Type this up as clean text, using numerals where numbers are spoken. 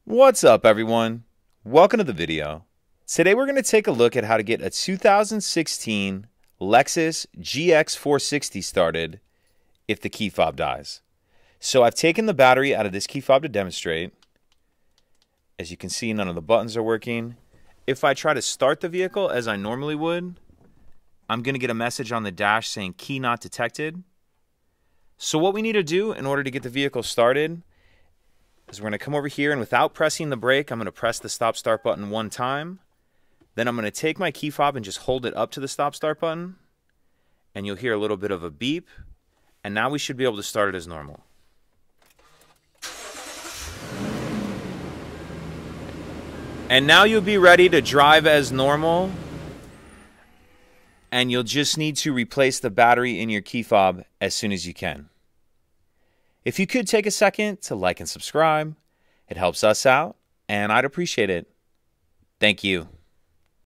What's up, everyone? Welcome to the video. Today we're going to take a look at how to get a 2016 Lexus GX460 started if the key fob dies. So I've taken the battery out of this key fob to demonstrate. As you can see, none of the buttons are working. If I try to start the vehicle as I normally would, I'm going to get a message on the dash saying key not detected. So what we need to do in order to get the vehicle started is we're going to come over here, and without pressing the brake, I'm going to press the stop-start button one time. Then I'm going to take my key fob and just hold it up to the stop-start button, and you'll hear a little bit of a beep, and now we should be able to start it as normal. And now you'll be ready to drive as normal, and you'll just need to replace the battery in your key fob as soon as you can. If you could take a second to like and subscribe, it helps us out, and I'd appreciate it. Thank you.